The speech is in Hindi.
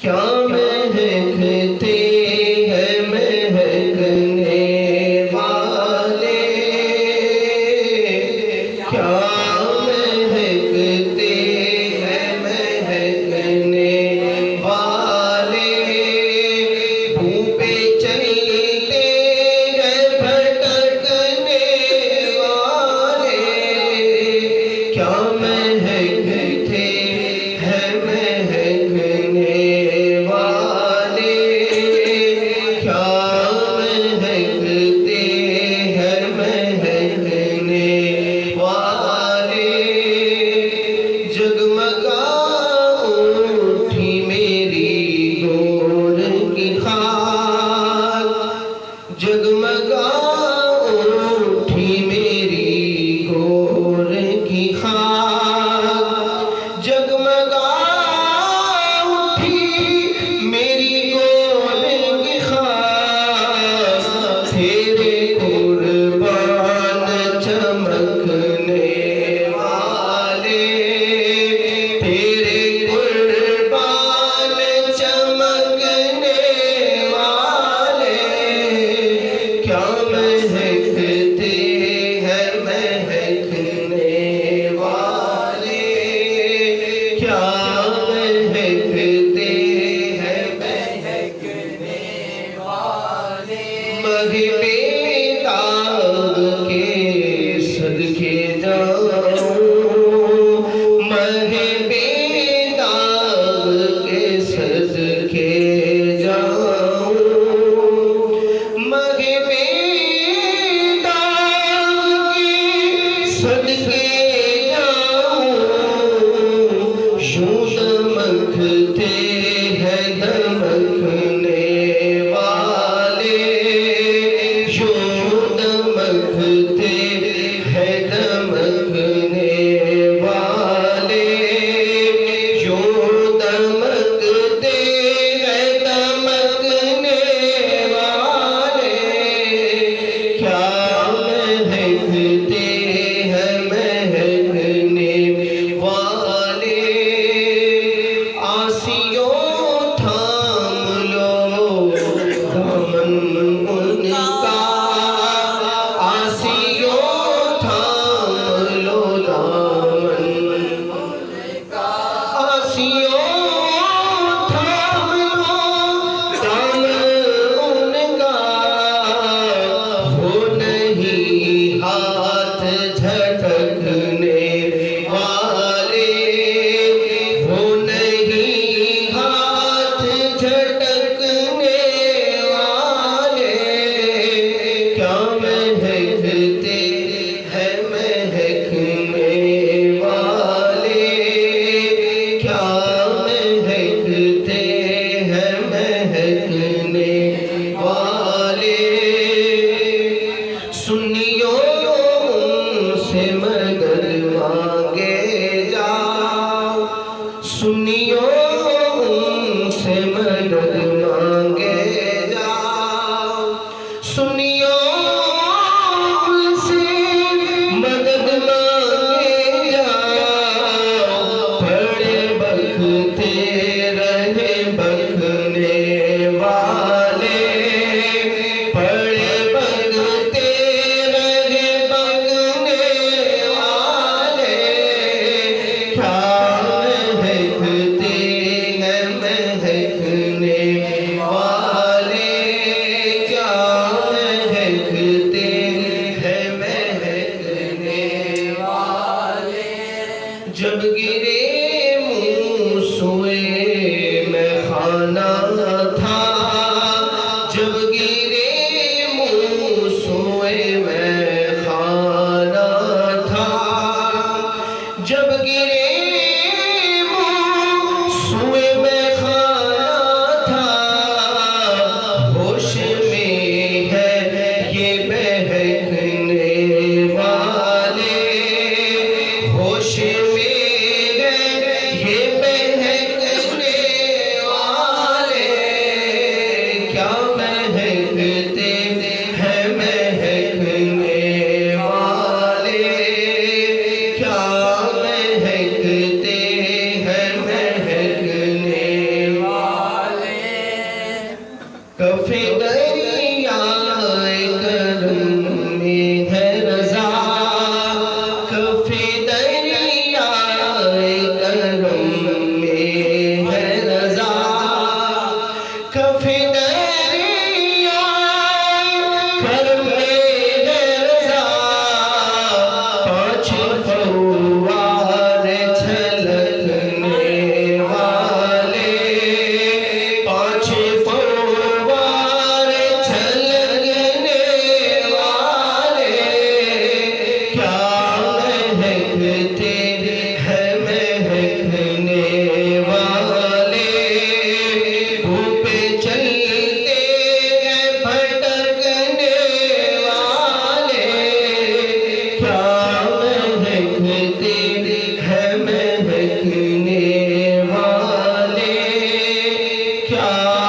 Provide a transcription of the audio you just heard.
क्या महकते हैं महकने वाले, क्या महकते हैं महकने वाले, धूपे चलते हैं भटकने वाले, क्या महकते हैं महकने वाले, क्या महकते हैं महकने वाले। जगमगा उठी मेरी गोर की खाक, जगमगा उठी मेरी गोर की खाक, जगमगा उठी मेरी गोर की खाक, तेरे कुर्बान चमकने वाले, तेरे कुर्बान चमकने वाले, क्या महकते हैं महकने वाले, क्या महकते हैं महकने वाले। मगे बेदाग के सदके जाऊं, मगे बेदाग के सदके जाऊं, मगे बेदाग के सदके जाऊं, यूं दमकते हैं दमकने वाले, यूं दमकते हैं दमकने वाले, यूं दमकते हैं दमकने वाले, क्या महकते हैं महकने वाले। आसियों थाम लो दामन उनका, आसियों थाम लो दामन उनका, आसियों थाम लो दामन उनका, हो नहीं हाथ झटकने वाले, हो नहीं हाथ झटकने वाले, क्या महकते हैं महकने वाले, क्या महकते हैं महकने वाले। सुनियो उनसे मदद मांगे जाओ, सुनियो उनसे मदद मांगे जाओ, सुनियो उनसे मदद मांगे जाओ, बड़े बकते रहे बकने वाले, बड़े बकते रहे बकने वाले, क्या महकते हैं महकने वाले, क्या महकते हैं महकने वाले। जब गिरे मुँह सोए जाओ